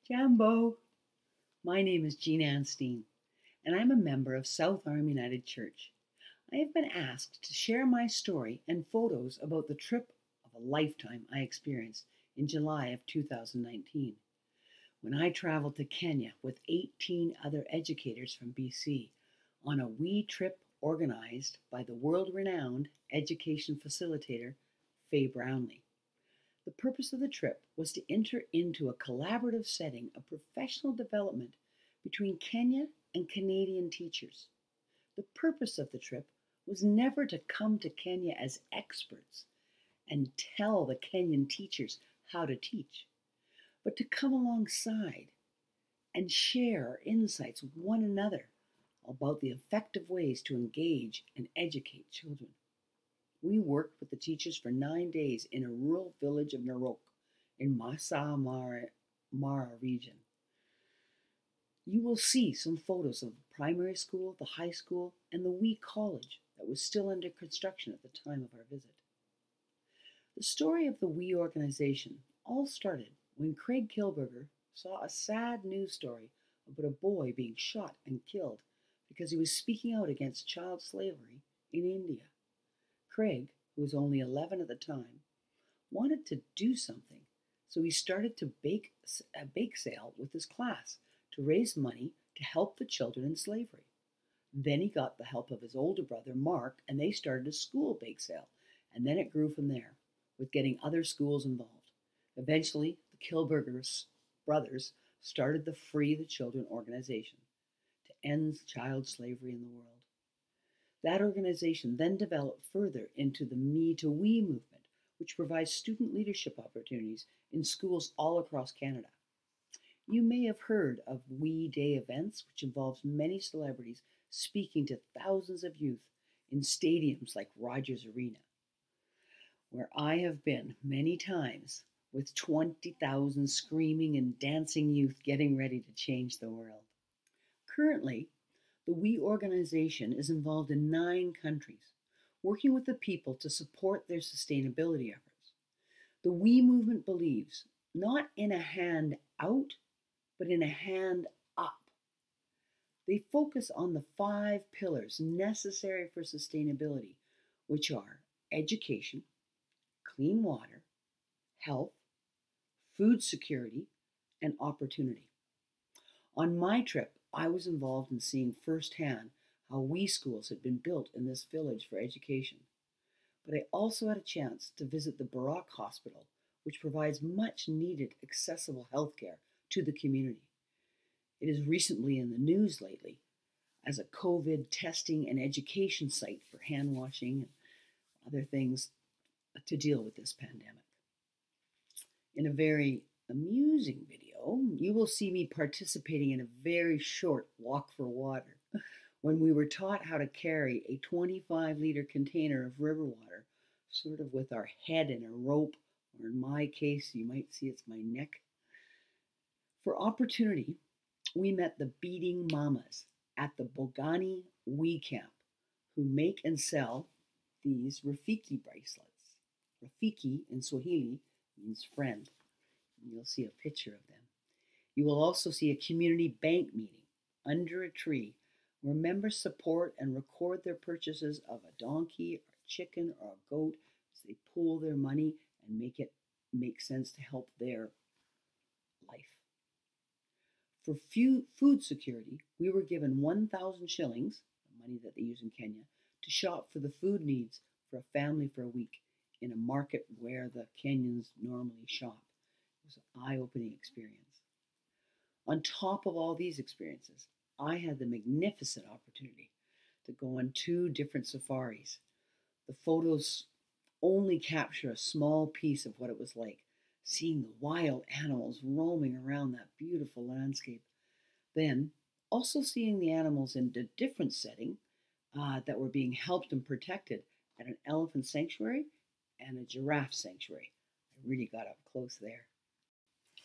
Jambo! My name is Jean Ann Steen, and I'm a member of South Arm United Church. I have been asked to share my story and photos about the trip of a lifetime I experienced in July of 2019, when I traveled to Kenya with 18 other educators from BC on a wee trip organized by the world-renowned education facilitator Faye Brownlee. The purpose of the trip was to enter into a collaborative setting of professional development between Kenya and Canadian teachers. The purpose of the trip was never to come to Kenya as experts and tell the Kenyan teachers how to teach, but to come alongside and share our insights with one another about the effective ways to engage and educate children. We worked with the teachers for 9 days in a rural village of Narok in Masai Mara region. You will see some photos of the primary school, the high school, and the wee college that was still under construction at the time of our visit. The story of the wee organization all started when Craig Kilberger saw a sad news story about a boy being shot and killed because he was speaking out against child slavery in India. Craig, who was only 11 at the time, wanted to do something, so he started to bake a bake sale with his class to raise money to help the children in slavery. Then he got the help of his older brother, Mark, and they started a school bake sale, and then it grew from there, with getting other schools involved. Eventually, the Kilberger brothers started the Free the Children organization to end child slavery in the world. That organization then developed further into the Me to We movement, which provides student leadership opportunities in schools all across Canada. You may have heard of We Day events, which involves many celebrities speaking to thousands of youth in stadiums like Rogers Arena, where I have been many times with 20,000 screaming and dancing youth getting ready to change the world. Currently, the We organization is involved in 9 countries, working with the people to support their sustainability efforts. The We movement believes not in a hand out, but in a hand up. They focus on the 5 pillars necessary for sustainability, which are education, clean water, health, food security, and opportunity. On my trip, I was involved in seeing firsthand how We schools had been built in this village for education. But I also had a chance to visit the Barak Hospital, which provides much needed accessible healthcare to the community. It is recently in the news lately as a COVID testing and education site for hand washing and other things to deal with this pandemic. In a very amusing video, you will see me participating in a very short walk for water when we were taught how to carry a 25-liter container of river water, sort of with our head in a rope, or in my case, you might see it's my neck. For opportunity, we met the Beading Mamas at the Bongani We Camp, who make and sell these Rafiki bracelets. Rafiki in Swahili means friend. You'll see a picture of them. You will also see a community bank meeting under a tree where members support and record their purchases of a donkey, or a chicken, or a goat as they pool their money and make it make sense to help their life. For food security, we were given 1,000 shillings, the money that they use in Kenya, to shop for the food needs for a family for a week in a market where the Kenyans normally shop. It was an eye-opening experience. On top of all these experiences, I had the magnificent opportunity to go on 2 different safaris. The photos only capture a small piece of what it was like, seeing the wild animals roaming around that beautiful landscape. Then, also seeing the animals in a different setting that were being helped and protected at an elephant sanctuary and a giraffe sanctuary. I really got up close there.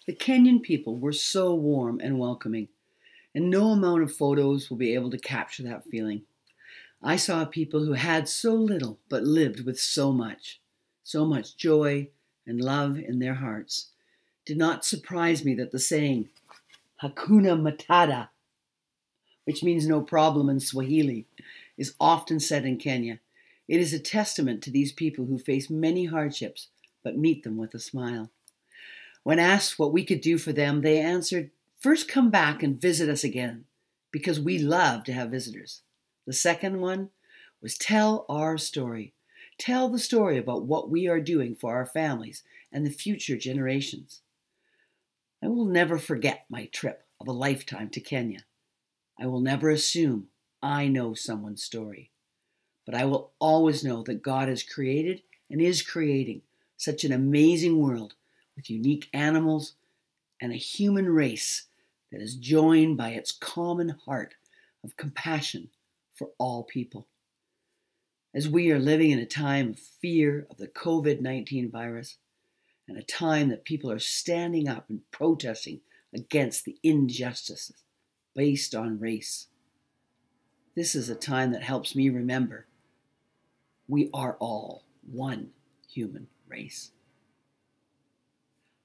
The Kenyan people were so warm and welcoming, and no amount of photos will be able to capture that feeling. I saw people who had so little but lived with so much joy and love in their hearts. It did not surprise me that the saying, Hakuna Matata, which means no problem in Swahili, is often said in Kenya. It is a testament to these people who face many hardships but meet them with a smile. When asked what we could do for them, they answered, "First, come back and visit us again, because we love to have visitors." The second one was tell our story. Tell the story about what we are doing for our families and the future generations. I will never forget my trip of a lifetime to Kenya. I will never assume I know someone's story, but I will always know that God has created and is creating such an amazing world with unique animals and a human race that is joined by its common heart of compassion for all people. As we are living in a time of fear of the COVID-19 virus, and a time that people are standing up and protesting against the injustices based on race, this is a time that helps me remember we are all one human race.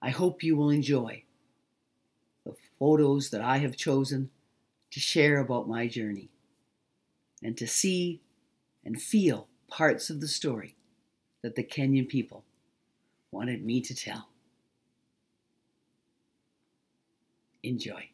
I hope you will enjoy the photos that I have chosen to share about my journey and to see and feel parts of the story that the Kenyan people wanted me to tell. Enjoy.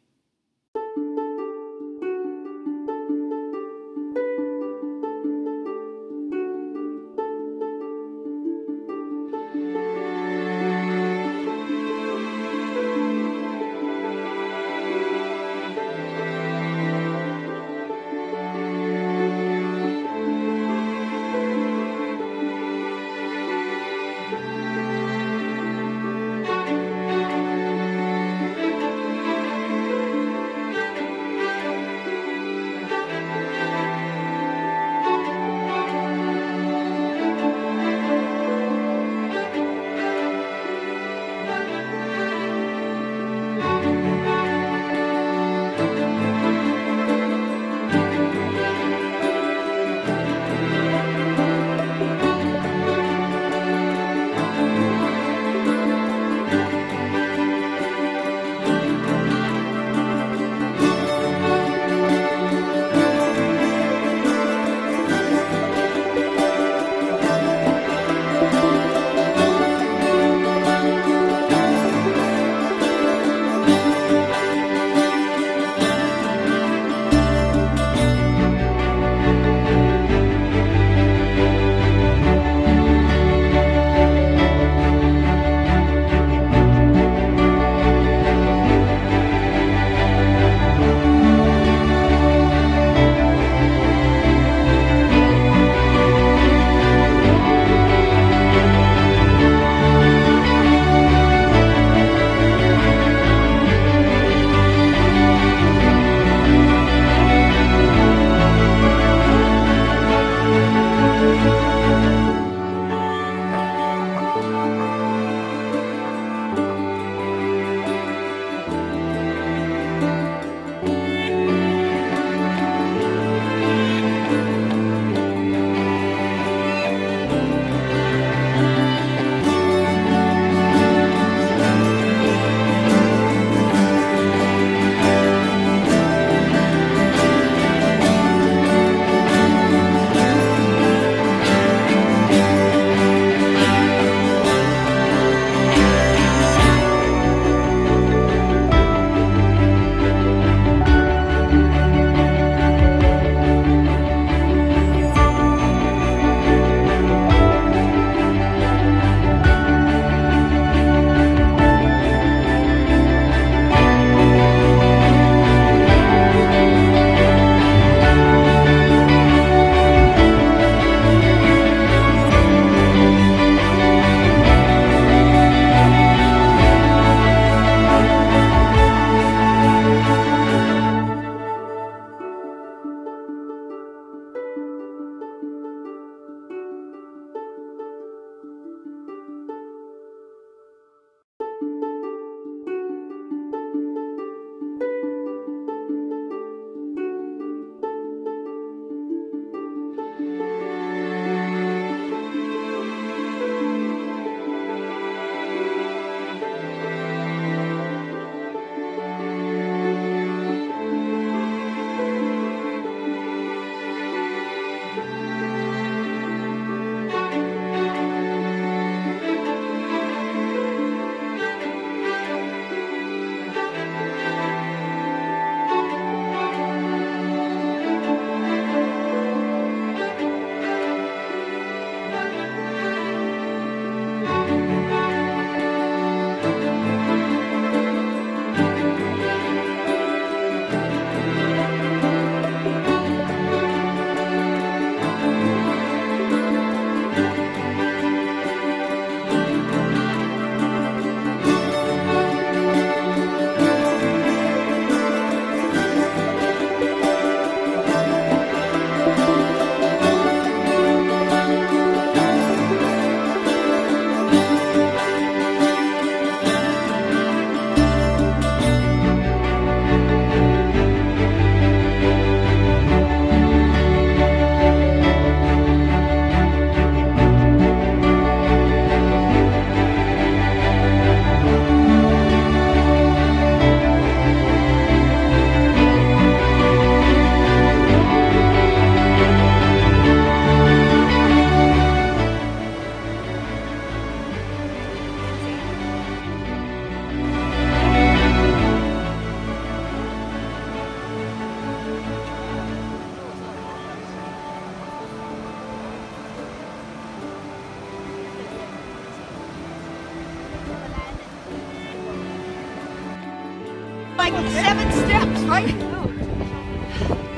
like 7 steps, right?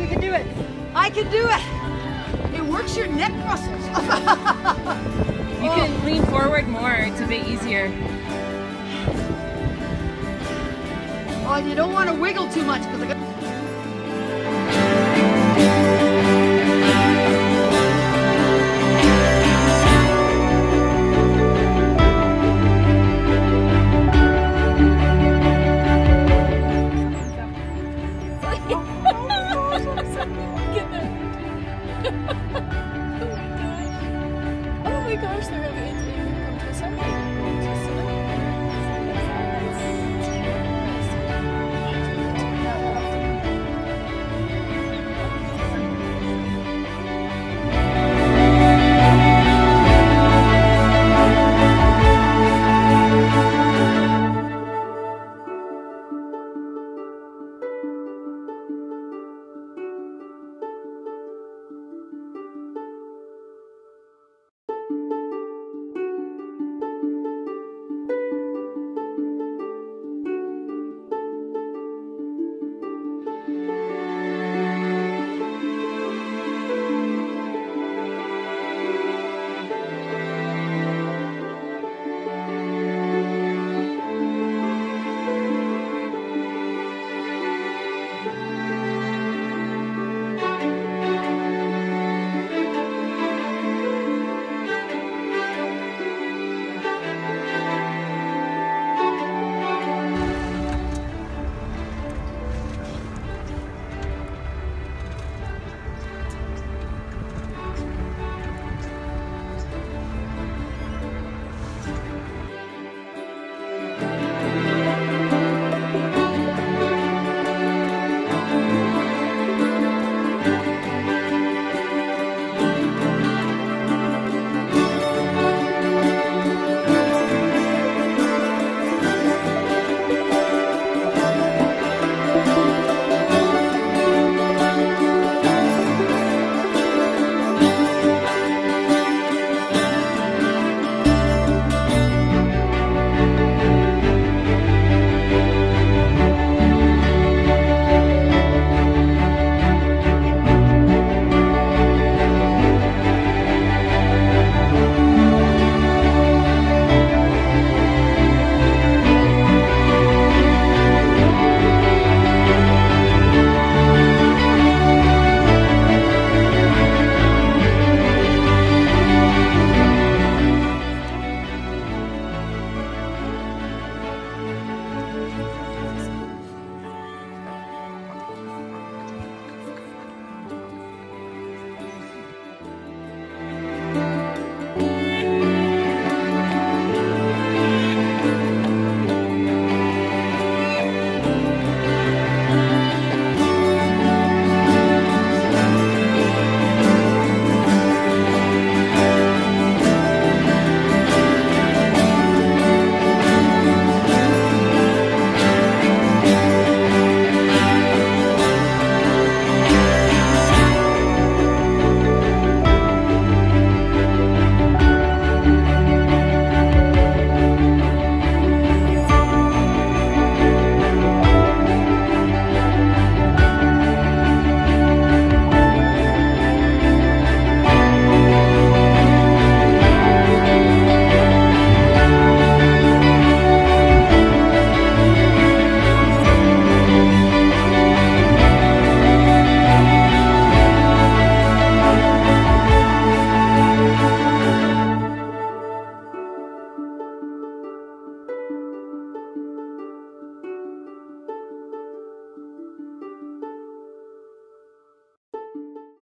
You can do it. I can do it. It works your neck muscles. You can lean forward more, it's a bit easier. Oh, and you don't want to wiggle too much because